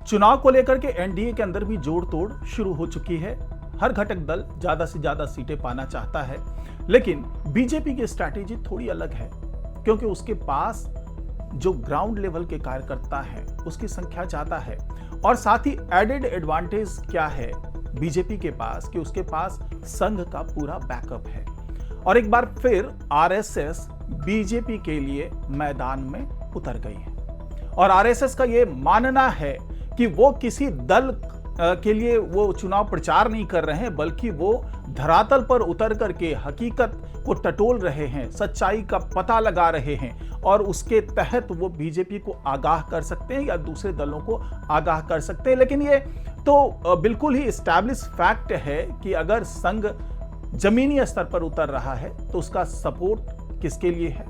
चुनाव को लेकर के एनडीए के अंदर भी जोड़ तोड़ शुरू हो चुकी है। हर घटक दल ज्यादा से ज्यादा सीटें पाना चाहता है, लेकिन बीजेपी की स्ट्रैटेजी थोड़ी अलग है, क्योंकि उसके पास जो ग्राउंड लेवल के कार्यकर्ता हैं उसकी संख्या ज्यादा है। और साथ ही एडेड एडवांटेज क्या है बीजेपी के पास कि उसके पास संघ का पूरा बैकअप है। और एक बार फिर आरएसएस बीजेपी के लिए मैदान में उतर गई है और आरएसएस का यह मानना है कि वो किसी दल के लिए वो चुनाव प्रचार नहीं कर रहे हैं, बल्कि वो धरातल पर उतर करके हकीकत को टटोल रहे हैं, सच्चाई का पता लगा रहे हैं और उसके तहत वो बीजेपी को आगाह कर सकते हैं या दूसरे दलों को आगाह कर सकते हैं। लेकिन ये तो बिल्कुल ही एस्टैब्लिश फैक्ट है कि अगर संघ जमीनी स्तर पर उतर रहा है तो उसका सपोर्ट किसके लिए है,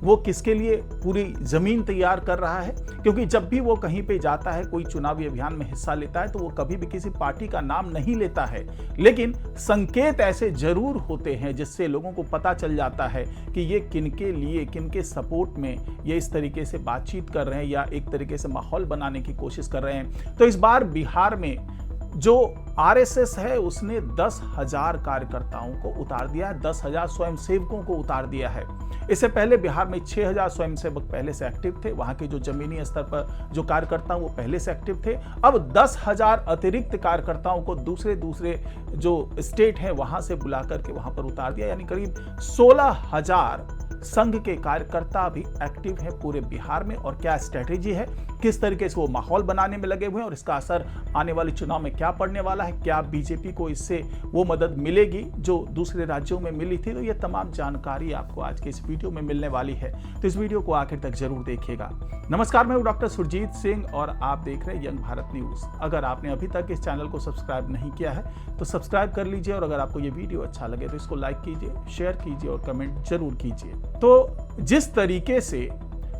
वो किसके लिए पूरी जमीन तैयार कर रहा है। क्योंकि जब भी वो कहीं पे जाता है, कोई चुनावी अभियान में हिस्सा लेता है, तो वो कभी भी किसी पार्टी का नाम नहीं लेता है, लेकिन संकेत ऐसे जरूर होते हैं जिससे लोगों को पता चल जाता है कि ये किनके लिए, किनके सपोर्ट में ये इस तरीके से बातचीत कर रहे हैं या एक तरीके से माहौल बनाने की कोशिश कर रहे हैं। तो इस बार बिहार में जो आरएसएस है उसने 10,000 कार्यकर्ताओं को उतार दिया है, 10,000 स्वयंसेवकों को उतार दिया है। इससे पहले बिहार में 6,000 स्वयंसेवक पहले से एक्टिव थे, वहां के जो जमीनी स्तर पर जो कार्यकर्ता वो पहले से एक्टिव थे। अब 10,000 अतिरिक्त कार्यकर्ताओं को दूसरे जो स्टेट है वहां से बुला करके वहां पर उतार दिया, यानी करीब 16,000 संघ के कार्यकर्ता भी एक्टिव हैं पूरे बिहार में। और क्या स्ट्रेटेजी है, किस तरीके से वो माहौल बनाने में लगे हुए हैं और इसका असर आने वाले चुनाव में क्या पड़ने वाला है, क्या बीजेपी को इससे वो मदद मिलेगी जो दूसरे राज्यों में मिली थी, तो ये तमाम जानकारी आपको आज के इस वीडियो में मिलने वाली है। तो इस वीडियो को आखिर तक जरूर देखिएगा। नमस्कार, मैं हूं डॉक्टर सुरजीत सिंह और आप देख रहे हैं यंग भारत न्यूज। अगर आपने अभी तक इस चैनल को सब्सक्राइब नहीं किया है तो सब्सक्राइब कर लीजिए और अगर आपको ये वीडियो अच्छा लगे तो इसको लाइक कीजिए, शेयर कीजिए और कमेंट जरूर कीजिए। तो जिस तरीके से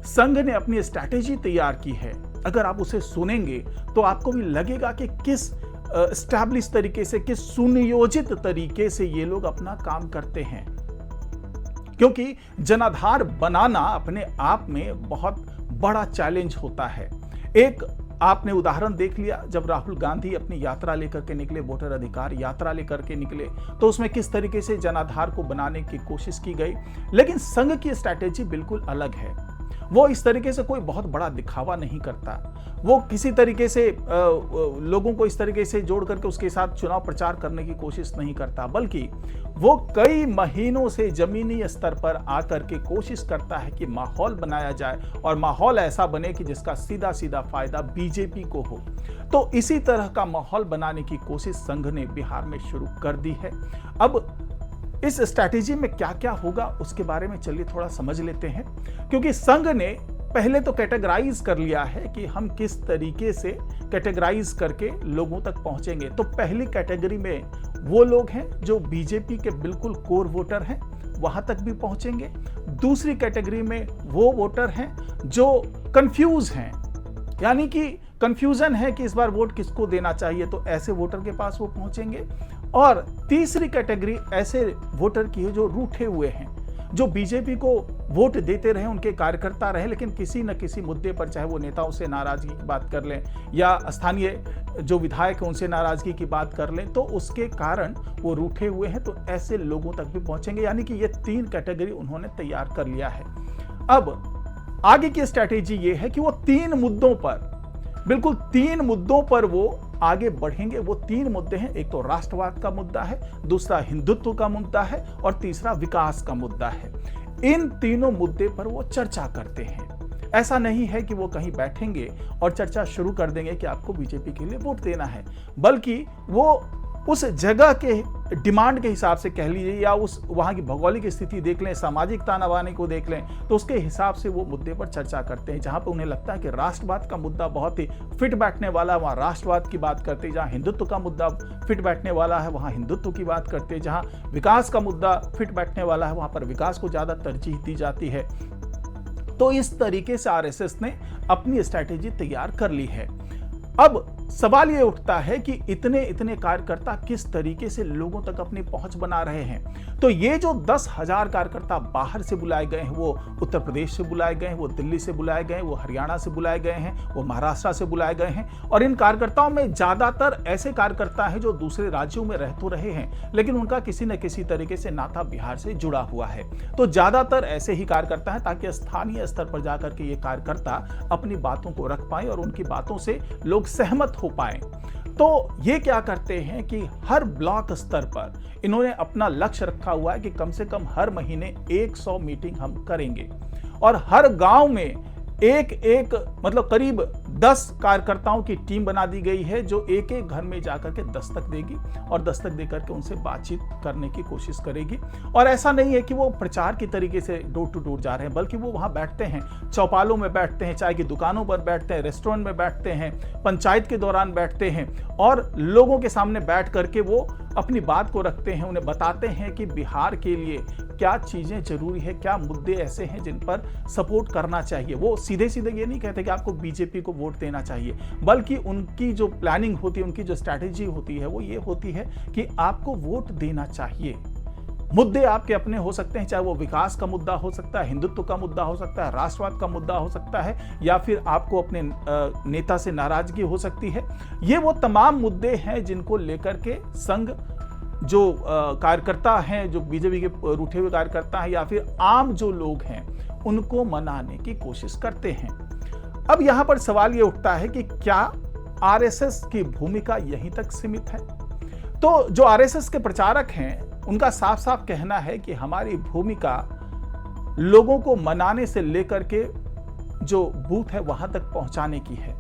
संघ ने अपनी स्ट्रैटेजी तैयार की है, अगर आप उसे सुनेंगे तो आपको भी लगेगा कि किस एस्टैब्लिश तरीके से, किस सुनियोजित तरीके से ये लोग अपना काम करते हैं। क्योंकि जनाधार बनाना अपने आप में बहुत बड़ा चैलेंज होता है। एक आपने उदाहरण देख लिया, जब राहुल गांधी अपनी यात्रा लेकर के निकले, वोटर अधिकार यात्रा लेकर के निकले, तो उसमें किस तरीके से जनाधार को बनाने की कोशिश की गई। लेकिन संघ की स्ट्रैटेजी बिल्कुल अलग है। वो इस तरीके से कोई बहुत बड़ा दिखावा नहीं करता, वो किसी तरीके से लोगों को इस तरीके से जोड़ करके उसके साथ चुनाव प्रचार करने की कोशिश नहीं करता, बल्कि वो कई महीनों से जमीनी स्तर पर आकर के कोशिश करता है कि माहौल बनाया जाए और माहौल ऐसा बने कि जिसका सीधा सीधा फायदा बीजेपी को हो। तो इसी तरह का माहौल बनाने की कोशिश संघ ने बिहार में शुरू कर दी है। अब इस स्ट्रैटेजी में क्या क्या होगा उसके बारे में चलिए थोड़ा समझ लेते हैं, क्योंकि संघ ने पहले तो कैटेगराइज कर लिया है कि हम किस तरीके से कैटेगराइज करके लोगों तक पहुंचेंगे। तो पहली कैटेगरी में वो लोग हैं जो बीजेपी के बिल्कुल कोर वोटर हैं, वहां तक भी पहुंचेंगे। दूसरी कैटेगरी में वो वोटर हैं जो कंफ्यूज हैं, यानी कि कंफ्यूजन है कि इस बार वोट किसको देना चाहिए, तो ऐसे वोटर के पास वो पहुंचेंगे। और तीसरी कैटेगरी ऐसे वोटर की है जो रूठे हुए हैं, जो बीजेपी को वोट देते रहे, उनके कार्यकर्ता रहे, लेकिन किसी न किसी मुद्दे पर, चाहे वो नेताओं से नाराजगी की बात कर लें या स्थानीय जो विधायक हैं उनसे नाराजगी की बात कर लें, तो उसके कारण वो रूठे हुए हैं, तो ऐसे लोगों तक भी पहुंचेंगे। यानी कि ये 3 कैटेगरी उन्होंने तैयार कर लिया है। अब आगे की स्ट्रैटेजी ये है कि वो 3 मुद्दों पर, बिल्कुल 3 मुद्दों पर वो आगे बढ़ेंगे। वो 3 मुद्दे हैं, एक तो राष्ट्रवाद का मुद्दा है, दूसरा हिंदुत्व का मुद्दा है और तीसरा विकास का मुद्दा है। इन तीनों मुद्दे पर वो चर्चा करते हैं। ऐसा नहीं है कि वो कहीं बैठेंगे और चर्चा शुरू कर देंगे कि आपको बीजेपी के लिए वोट देना है, बल्कि वो उस जगह के डिमांड के हिसाब से कह लीजिए या उस वहाँ की भौगोलिक स्थिति देख लें, सामाजिक तानाबानी को देख लें, तो उसके हिसाब से वो मुद्दे पर चर्चा करते हैं। जहाँ पर उन्हें लगता है कि राष्ट्रवाद का मुद्दा बहुत ही फिट बैठने वाला है, वहाँ राष्ट्रवाद की बात करते हैं। जहाँ हिंदुत्व का मुद्दा फिट बैठने वाला है, वहाँ हिंदुत्व की बात करते हैं। जहाँ विकास का मुद्दा फिट बैठने वाला है, वहाँ पर विकास को ज़्यादा तरजीह दी जाती है। तो इस तरीके से आरएसएस ने अपनी स्ट्रैटेजी तैयार कर ली है। अब सवाल ये उठता है कि इतने इतने कार्यकर्ता किस तरीके से लोगों तक अपनी पहुंच बना रहे हैं। तो ये जो 10,000 कार्यकर्ता बाहर से बुलाए गए हैं, वो उत्तर प्रदेश से बुलाए गए हैं, वो दिल्ली से बुलाए गए हैं, वो हरियाणा से बुलाए गए हैं, वो महाराष्ट्र से बुलाए गए हैं, और इन कार्यकर्ताओं में ज्यादातर ऐसे कार्यकर्ता हैं जो दूसरे राज्यों में रह तो रहे हैं, लेकिन उनका किसी न किसी तरीके से नाता बिहार से जुड़ा हुआ है। तो ज्यादातर ऐसे ही कार्यकर्ता हैं ताकि स्थानीय स्तर पर जाकर के ये कार्यकर्ता अपनी बातों को रख पाए और उनकी बातों से लोग सहमत हो पाए। तो ये क्या करते हैं कि हर ब्लॉक स्तर पर इन्होंने अपना लक्ष्य रखा हुआ है कि कम से कम हर महीने 100 मीटिंग हम करेंगे, और हर गांव में एक एक मतलब करीब 10 कार्यकर्ताओं की टीम बना दी गई है जो एक एक घर में जाकर के दस्तक देगी और दस्तक देकर के उनसे बातचीत करने की कोशिश करेगी। और ऐसा नहीं है कि वो प्रचार की तरीके से डोर टू डोर जा रहे हैं, बल्कि वो वहां बैठते हैं, चौपालों में बैठते हैं, चाय की दुकानों पर बैठते हैं, रेस्टोरेंट में बैठते हैं, पंचायत के दौरान बैठते हैं, और लोगों के सामने बैठ करके वो अपनी बात को रखते हैं, उन्हें बताते हैं कि बिहार के लिए क्या चीजें जरूरी है, क्या मुद्दे ऐसे हैं जिन पर सपोर्ट करना चाहिए। वो सीधे सीधे ये नहीं कहते कि आपको बीजेपी को वोट देना चाहिए, बल्कि उनकी जो प्लानिंग होती है, उनकी जो स्ट्रैटेजी होती है, वो ये होती है कि आपको वोट देना चाहिए। मुद्दे आपके अपने हो सकते हैं, चाहे वो विकास का मुद्दा हो सकता है, हिंदुत्व का मुद्दा हो सकता है, राष्ट्रवाद का मुद्दा हो सकता है, या फिर आपको अपने नेता से नाराजगी हो सकती है। ये वो तमाम मुद्दे हैं जिनको लेकर के संघ जो कार्यकर्ता हैं, जो बीजेपी के रूठे हुए कार्यकर्ता हैं, या फिर आम जो लोग हैं, उनको मनाने की कोशिश करते हैं। अब यहां पर सवाल ये उठता है कि क्या आरएसएस की भूमिका यहीं तक सीमित है? तो जो आरएसएस के प्रचारक हैं, उनका साफ साफ कहना है कि हमारी भूमिका लोगों को मनाने से लेकर के जो बूथ है वहां तक पहुंचाने की है,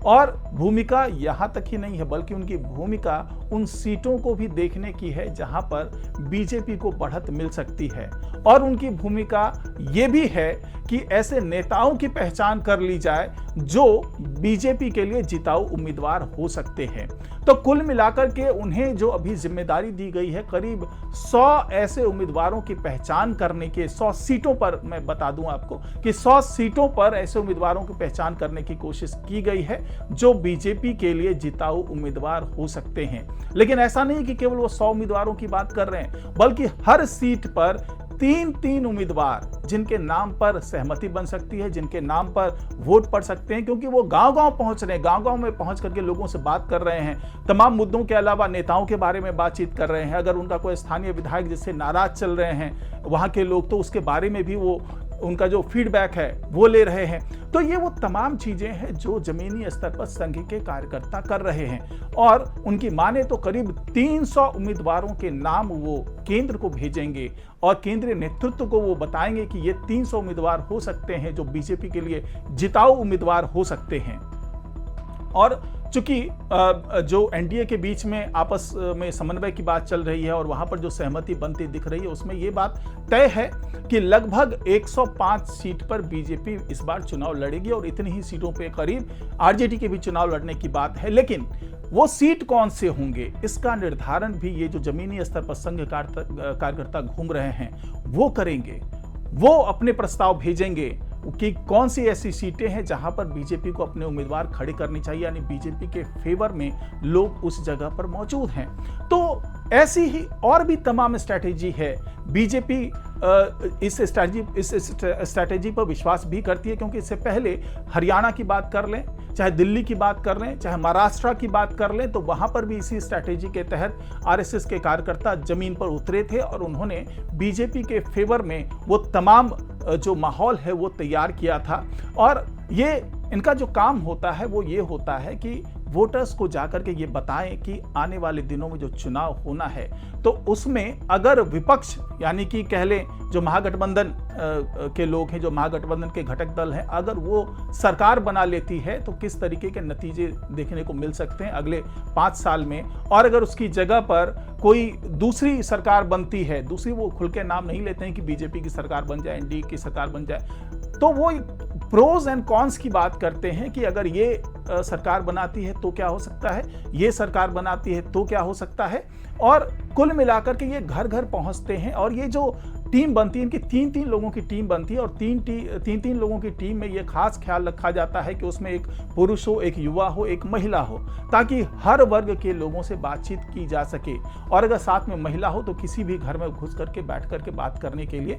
और भूमिका यहां तक ही नहीं है, बल्कि उनकी भूमिका उन सीटों को भी देखने की है जहां पर बीजेपी को बढ़त मिल सकती है, और उनकी भूमिका ये भी है कि ऐसे नेताओं की पहचान कर ली जाए जो बीजेपी के लिए जिताऊ उम्मीदवार हो सकते हैं। तो कुल मिलाकर के उन्हें जो अभी जिम्मेदारी दी गई है, करीब 100 ऐसे उम्मीदवारों की पहचान करने के, 100 सीटों पर, मैं बता दूं आपको कि 100 सीटों पर ऐसे उम्मीदवारों की पहचान करने की कोशिश की गई है जो बीजेपी के लिए जिताऊ उम्मीदवार हो सकते हैं। लेकिन ऐसा नहीं कि केवल वो 100 उम्मीदवारों की बात कर रहे हैं, बल्कि हर सीट पर 3-3 उम्मीदवार जिनके नाम पर सहमति बन सकती है, जिनके नाम पर वोट पड़ सकते हैं, क्योंकि वो गांव-गांव पहुंच रहे हैं, गांव-गांव में पहुंच करके लोगों से बात कर रहे हैं, तमाम मुद्दों के अलावा नेताओं के बारे में बातचीत कर रहे हैं। अगर उनका कोई स्थानीय विधायक जिससे नाराज चल रहे हैं वहां के लोग, तो उसके बारे में भी वो उनका जो फीडबैक है वो ले रहे हैं। तो ये वो तमाम चीजें हैं जो जमीनी स्तर पर संघ के कार्यकर्ता कर रहे हैं, और उनकी माने तो करीब 300 उम्मीदवारों के नाम वो केंद्र को भेजेंगे, और केंद्रीय नेतृत्व को वो बताएंगे कि ये 300 उम्मीदवार हो सकते हैं जो बीजेपी के लिए जिताऊ उम्मीदवार हो सकते हैं। और चूंकि जो एनडीए के बीच में आपस में समन्वय की बात चल रही है और वहां पर जो सहमति बनती दिख रही है, उसमें ये बात तय है कि लगभग 105 सीट पर बीजेपी इस बार चुनाव लड़ेगी, और इतनी ही सीटों पे करीब आरजेडी के भी चुनाव लड़ने की बात है। लेकिन वो सीट कौन से होंगे, इसका निर्धारण भी ये जो जमीनी स्तर पर संघ कार्यकर्ता घूम रहे हैं वो करेंगे। वो अपने प्रस्ताव भेजेंगे कि कौन सी ऐसी सीटें हैं जहां पर बीजेपी को अपने उम्मीदवार खड़े करने चाहिए, यानी बीजेपी के फेवर में लोग उस जगह पर मौजूद हैं। तो ऐसी ही और भी तमाम स्ट्रैटेजी है। बीजेपी इस स्ट्रैटेजी पर विश्वास भी करती है, क्योंकि इससे पहले हरियाणा की बात कर लें, चाहे दिल्ली की बात कर लें, चाहे महाराष्ट्र की बात कर लें, तो वहां पर भी इसी स्ट्रैटेजी के तहत आरएसएस के कार्यकर्ता जमीन पर उतरे थे और उन्होंने बीजेपी के फेवर में वो तमाम जो माहौल है वो तैयार किया था। और ये इनका जो काम होता है वो ये होता है कि वोटर्स को जाकर के ये बताएं कि आने वाले दिनों में जो चुनाव होना है, तो उसमें अगर विपक्ष यानी कि कह लें जो महागठबंधन के लोग हैं, जो महागठबंधन के घटक दल हैं, अगर वो सरकार बना लेती है तो किस तरीके के नतीजे देखने को मिल सकते हैं अगले 5 साल में। और अगर उसकी जगह पर कोई दूसरी सरकार बनती है, दूसरी वो खुल के नाम नहीं लेते हैं कि बीजेपी की सरकार बन जाए, एनडीए की सरकार बन जाए, तो वो प्रोज एंड कॉन्स की बात करते हैं कि अगर ये सरकार बनाती है तो क्या हो सकता है, ये सरकार बनाती है तो क्या हो सकता है। और कुल मिलाकर के ये घर घर पहुंचते हैं, और ये जो टीम बनती है, इनकी 3-3 लोगों की टीम बनती है और 3-3 लोगों की टीम में ये खास ख्याल रखा जाता है कि उसमें एक पुरुष हो, एक युवा हो, एक महिला हो, ताकि हर वर्ग के लोगों से बातचीत की जा सके। और अगर साथ में महिला हो तो किसी भी घर में घुस करके बैठ करके बात करने के लिए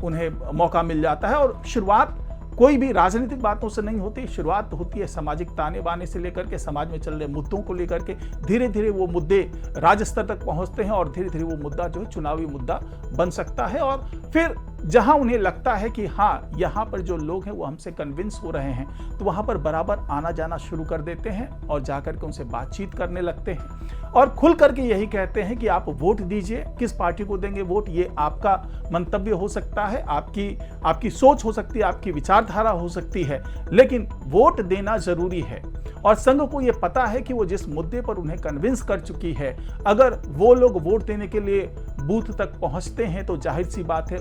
उन्हें मौका मिल जाता है। और शुरुआत कोई भी राजनीतिक बातों से नहीं होती, शुरुआत होती है सामाजिक ताने बाने से लेकर के, समाज में चल रहे मुद्दों को लेकर के। धीरे धीरे वो मुद्दे राज्य स्तर तक पहुंचते हैं और धीरे धीरे वो मुद्दा जो है चुनावी मुद्दा बन सकता है। और फिर जहां उन्हें लगता है कि हाँ, यहाँ पर जो लोग हैं वो हमसे कन्विंस हो रहे हैं, तो वहां पर बराबर आना जाना शुरू कर देते हैं और जाकर के उनसे बातचीत करने लगते हैं और खुल करके यही कहते हैं कि आप वोट दीजिए। किस पार्टी को देंगे वोट, ये आपका मंतव्य हो सकता है, आपकी सोच हो सकती है, आपकी विचारधारा हो सकती है, लेकिन वोट देना जरूरी है। और संघ को यह पता है कि वो जिस मुद्दे पर उन्हें कन्विंस कर चुकी है, अगर वो लोग वोट देने के लिए बूथ तक पहुंचते हैं तो जाहिर सी बात है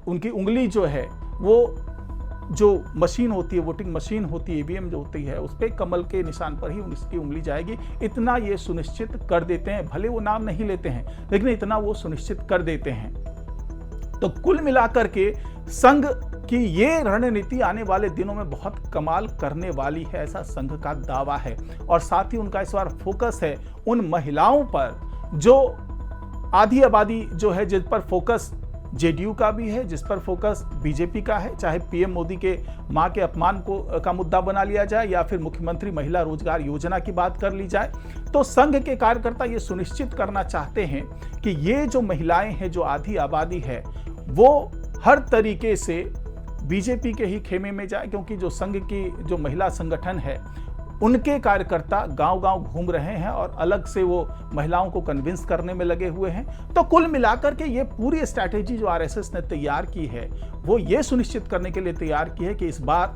उनकी उंगली जो है, वो जो मशीन होती है, वोटिंग मशीन होती है, ईवीएम जो होती है, उस पर कमल के निशान पर ही उसकी उंगली जाएगी। इतना ये सुनिश्चित कर देते हैं, भले वो नाम नहीं लेते हैं, लेकिन इतना वो सुनिश्चित कर देते हैं। तो कुल मिलाकर के संघ की ये रणनीति आने वाले दिनों में बहुत कमाल करने वाली है, ऐसा संघ का दावा है। और साथ ही उनका इस बार फोकस है उन महिलाओं पर, जो आधी आबादी जो है, जिस पर फोकस जेडीयू का भी है, जिस पर फोकस बीजेपी का है, चाहे पीएम मोदी के मां के अपमान का मुद्दा बना लिया जाए या फिर मुख्यमंत्री महिला रोजगार योजना की बात कर ली जाए। तो संघ के कार्यकर्ता ये सुनिश्चित करना चाहते हैं कि ये जो महिलाएं हैं, जो आधी आबादी है, वो हर तरीके से बीजेपी के ही खेमे में जाए, क्योंकि जो संघ की जो महिला संगठन है, उनके कार्यकर्ता गांव-गांव घूम रहे हैं और अलग से वो महिलाओं को कन्विंस करने में लगे हुए हैं। तो कुल मिलाकर के ये पूरी स्ट्रैटेजी जो आरएसएस ने तैयार की है, वो ये सुनिश्चित करने के लिए तैयार की है कि इस बार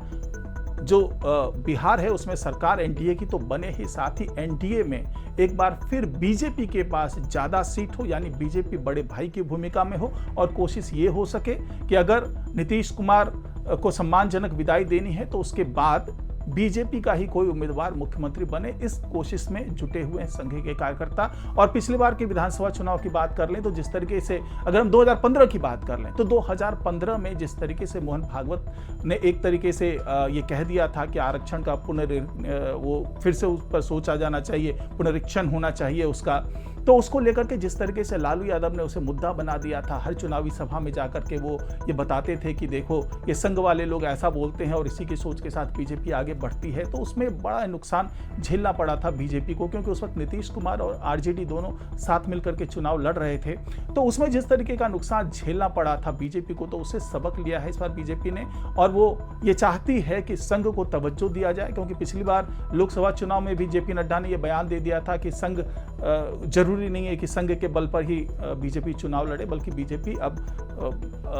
जो बिहार है उसमें सरकार एनडीए की तो बने ही, साथ ही एनडीए में एक बार फिर बीजेपी के पास ज्यादा सीट हो, यानी बीजेपी बड़े भाई की भूमिका में हो। और कोशिश ये हो सके कि अगर नीतीश कुमार को सम्मानजनक विदाई देनी है तो उसके बाद बीजेपी का ही कोई उम्मीदवार मुख्यमंत्री बने, इस कोशिश में जुटे हुए हैं संघ के कार्यकर्ता। और पिछली बार के विधानसभा चुनाव की बात कर लें तो जिस तरीके से, अगर हम 2015 की बात कर लें तो 2015 में जिस तरीके से मोहन भागवत ने एक तरीके से ये कह दिया था कि आरक्षण का वो फिर से उस पर सोचा जाना चाहिए, पुनरीक्षण होना चाहिए उसका, तो उसको लेकर के जिस तरीके से लालू यादव ने उसे मुद्दा बना दिया था, हर चुनावी सभा में जाकर के वो ये बताते थे कि देखो ये संघ वाले लोग ऐसा बोलते हैं और इसी की सोच के साथ बीजेपी आगे बढ़ती है। तो उसमें बड़ा नुकसान झेलना पड़ा था बीजेपी को, क्योंकि उस वक्त नीतीश कुमार और आरजेडी दोनों साथ मिलकर के चुनाव लड़ रहे थे। तो उसमें जिस तरीके का नुकसान झेलना पड़ा था बीजेपी को, तो उससे सबक लिया है इस बार बीजेपी ने। और वो ये चाहती है कि संघ को तवज्जो दिया जाए, क्योंकि पिछली बार लोकसभा चुनाव में भी जेपी नड्डा ने यह बयान दे दिया था कि संघ जरूरी नहीं है कि संघ के बल पर ही बीजेपी चुनाव लड़े, बल्कि बीजेपी अब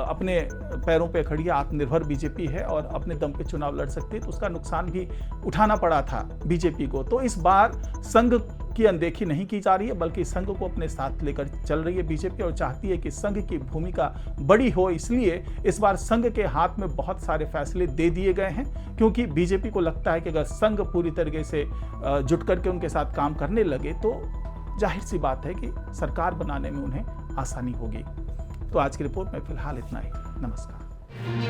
अपने पैरों पे खड़ी है, आत्मनिर्भर बीजेपी है और अपने दम पे चुनाव लड़ सकती है। तो उसका नुकसान भी उठाना पड़ा था बीजेपी को। तो इस बार संघ की अनदेखी नहीं की जा रही है, बल्कि संघ को अपने साथ लेकर चल रही है बीजेपी और चाहती है कि संघ की भूमिका बड़ी हो। इसलिए इस बार संघ के हाथ में बहुत सारे फैसले दे दिए गए हैं, क्योंकि बीजेपी को लगता है कि अगर संघ पूरी तरीके से जुट करके उनके साथ काम करने लगे तो जाहिर सी बात है कि सरकार बनाने में उन्हें आसानी होगी। तो आज की रिपोर्ट में फिलहाल इतना ही। नमस्कार।